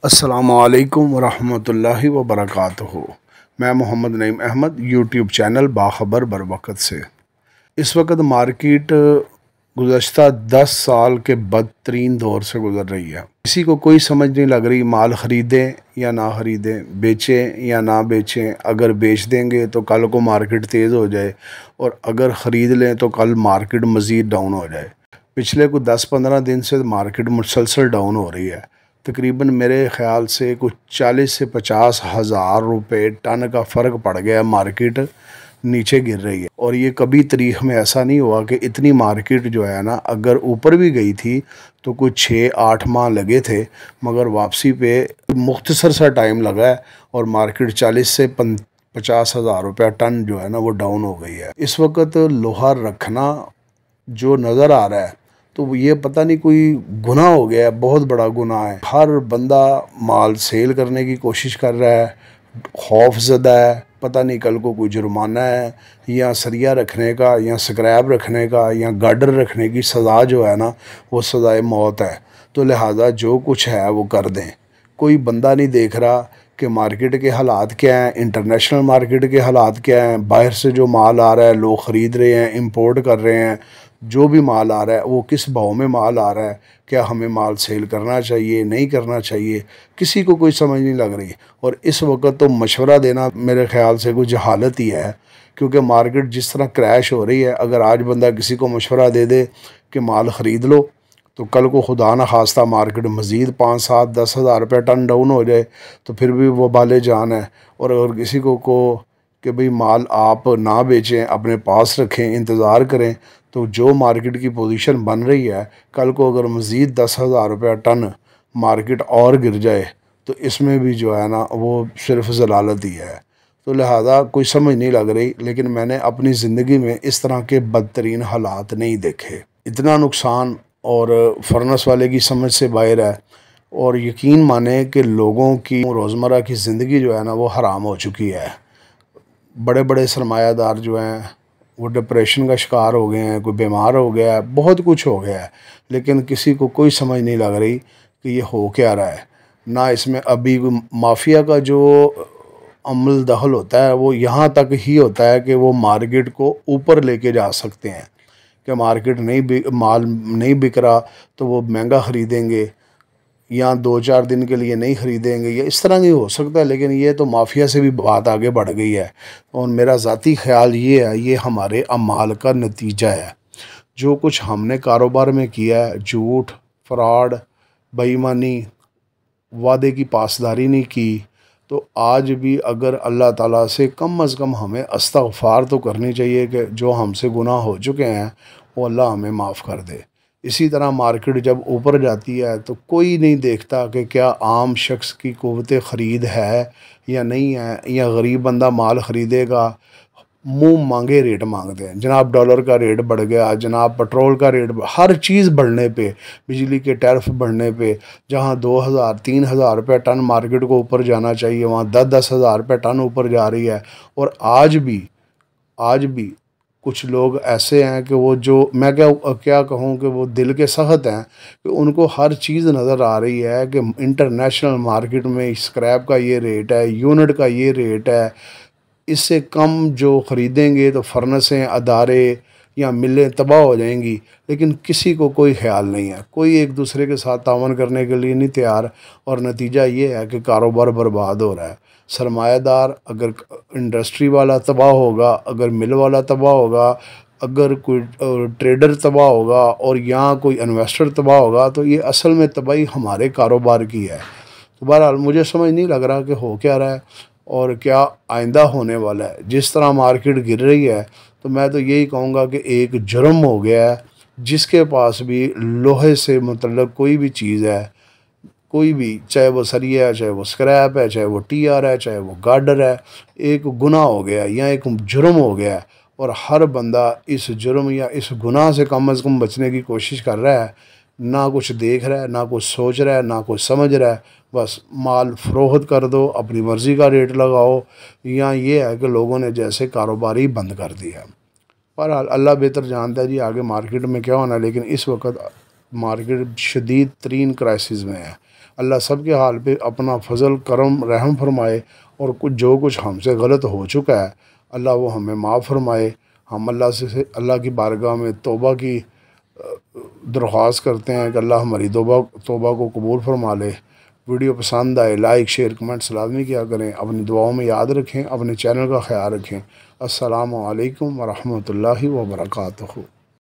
अस्सलामुअलैकुम वरहमतुल्लाहि वबरकातुहू। मैं मोहम्मद नईम अहमद यूट्यूब चैनल बाखबर बरवक़्त से। इस वक्त मार्केट गुज़श्ता 10 साल के बदतरीन दौर से गुज़र रही है। किसी को कोई समझ नहीं लग रही माल ख़रीदें या ना ख़रीदें, बेचें या ना बेचें। अगर बेच देंगे तो कल को मार्केट तेज़ हो जाए और अगर ख़रीद लें तो कल मार्केट मज़ीद डाउन हो जाए। पिछले कुछ 10-15 दिन से मार्केट मुसलसल डाउन हो रही है। तकरीबन मेरे ख़्याल से कुछ 40 से 50 हज़ार रुपये टन का फ़र्क पड़ गया। मार्केट नीचे गिर रही है और ये कभी तारीख़ में ऐसा नहीं हुआ कि इतनी मार्केट जो है ना, अगर ऊपर भी गई थी तो कुछ 6-8 माह लगे थे, मगर वापसी पे मुख्तसर सा टाइम लगा है और मार्केट 40 से 50 हज़ार रुपया टन जो है ना वो डाउन हो गई है। इस वक्त लोहा रखना जो नज़र आ रहा है तो ये पता नहीं कोई गुनाह हो गया है, बहुत बड़ा गुनाह है। हर बंदा माल सेल करने की कोशिश कर रहा है, खौफ ज़दा है, पता नहीं कल को कोई जुर्माना है या सरिया रखने का या स्क्रैप रखने का या गार्डर रखने की सज़ा जो है ना वो सज़ाए मौत है। तो लिहाजा जो कुछ है वो कर दें। कोई बंदा नहीं देख रहा कि मार्केट के हालात क्या हैं, इंटरनेशनल मार्केट के हालात क्या हैं, बाहर से जो माल आ रहा है लोग ख़रीद रहे हैं, इंपोर्ट कर रहे हैं, जो भी माल आ रहा है वो किस भाव में माल आ रहा है, क्या हमें माल सेल करना चाहिए नहीं करना चाहिए, किसी को कोई समझ नहीं लग रही। और इस वक्त तो मशवरा देना मेरे ख़्याल से कुछ जहालत ही है, क्योंकि मार्केट जिस तरह क्रैश हो रही है, अगर आज बंदा किसी को मशवरा दे दे कि माल ख़रीद लो तो कल को खुदा न खास्ता मार्केट मज़ीद 5-7-10 हज़ार रुपये टन डाउन हो जाए तो फिर भी वो बाले जान है। और अगर किसी को कि भाई माल आप ना बेचें, अपने पास रखें, इंतज़ार करें, तो जो मार्केट की पोजीशन बन रही है, कल को अगर मज़ीद 10 हज़ार रुपया टन मार्केट और गिर जाए तो इसमें भी जो है ना वो सिर्फ ज़लालत ही है। तो लिहाजा कोई समझ नहीं लग रही, लेकिन मैंने अपनी ज़िंदगी में इस तरह के बदतरीन हालात नहीं देखे। इतना नुकसान और फर्नेस वाले की समझ से बाहर है। और यकीन माने कि लोगों की रोज़मर्रा की ज़िंदगी जो है ना वो हराम हो चुकी है। बड़े बड़े सरमायादार जो हैं वो डिप्रेशन का शिकार हो गए हैं, कोई बीमार हो गया है, बहुत कुछ हो गया है, लेकिन किसी को कोई समझ नहीं लग रही कि ये हो क्या रहा है। ना इसमें अभी माफिया का जो अमल दखल होता है वो यहाँ तक ही होता है कि वो मार्केट को ऊपर लेके जा सकते हैं कि मार्केट माल नहीं बिक रहा तो वो महंगा ख़रीदेंगे या 2-4 दिन के लिए नहीं ख़रीदेंगे, या इस तरह की हो सकता है। लेकिन ये तो माफिया से भी बात आगे बढ़ गई है। और मेरा ज़ाती ख़्याल ये है, ये हमारे अमाल का नतीजा है। जो कुछ हमने कारोबार में किया है, झूठ, फ्रॉड, बेईमानी, वादे की पासदारी नहीं की, तो आज भी अगर अल्लाह ताला से कम अज़ कम हमें इस्तग़फ़ार तो करनी चाहिए कि जो हमसे गुनाह हो चुके हैं वो अल्लाह हमें माफ़ कर दे। इसी तरह मार्केट जब ऊपर जाती है तो कोई नहीं देखता कि क्या आम शख्स की क़ुव्वत ख़रीद है या नहीं है, या गरीब बंदा माल ख़रीदेगा। मुंह मांगे रेट मांगते हैं, जनाब डॉलर का रेट बढ़ गया, जनाब पेट्रोल का रेट, हर चीज़ बढ़ने पे, बिजली के टैरिफ बढ़ने पे, जहाँ 2,000-3,000 रुपये टन मार्केट को ऊपर जाना चाहिए वहाँ 10-10 हज़ार रुपये टन ऊपर जा रही है। और आज भी कुछ लोग ऐसे हैं कि वो जो मैं क्या कहूँ कि वो दिल के सख्त हैं कि उनको हर चीज़ नज़र आ रही है कि इंटरनेशनल मार्केट में स्क्रैप का ये रेट है, यूनिट का ये रेट है, इससे कम जो ख़रीदेंगे तो फर्नेसें, अदारे या मिलें तबाह हो जाएंगी। लेकिन किसी को कोई ख्याल नहीं है, कोई एक दूसरे के साथ तावन करने के लिए नहीं तैयार। और नतीजा ये है कि कारोबार बर्बाद हो रहा है। सरमायादार, अगर इंडस्ट्री वाला तबाह होगा, अगर मिल वाला तबाह होगा, अगर कोई ट्रेडर तबाह होगा और यहाँ कोई इन्वेस्टर तबाह होगा, तो ये असल में तबाही हमारे कारोबार की है। तो बहरहाल मुझे समझ नहीं लग रहा कि हो क्या रहा है और क्या आइंदा होने वाला है। जिस तरह मार्केट गिर रही है तो मैं तो यही कहूँगा कि एक जुर्म हो गया है। जिसके पास भी लोहे से मतलब कोई भी चीज़ है, कोई भी, चाहे वो सरिया है, चाहे वो स्क्रैप है, चाहे वो टीआर है, चाहे वो गार्डर है, एक गुनाह हो गया या एक जुर्म हो गया है। और हर बंदा इस जुर्म या इस गुनाह से कम अज़ कम बचने की कोशिश कर रहा है। ना कुछ देख रहा है, ना कुछ सोच रहा है, ना कुछ समझ रहा है। बस माल फ़रोख्त कर दो, अपनी मर्ज़ी का रेट लगाओ, या ये है कि लोगों ने जैसे कारोबार ही बंद कर दिया। पर अल्लाह बेहतर जानता है जी आगे मार्केट में क्या होना है। लेकिन इस वक्त मार्केट शदीद तरीन क्राइसिस में है। अल्लाह सब के हाल पे अपना फजल करम रहम फरमाए, और जो कुछ हमसे गलत हो चुका है अल्लाह वो हमें माफ़ फरमाए। हम अल्लाह की बारगाह में तौबा की दरख्वास्त करते हैं कि अल्लाह हमारी तौबा को कबूल फरमा ले। वीडियो पसंद आए लाइक शेयर कमेंट्स लाजमी किया करें, अपनी दुआओं में याद रखें, अपने चैनल का ख्याल रखें। अस्सलामु अलैकुम व रहमतुल्लाहि व बरकातुहू।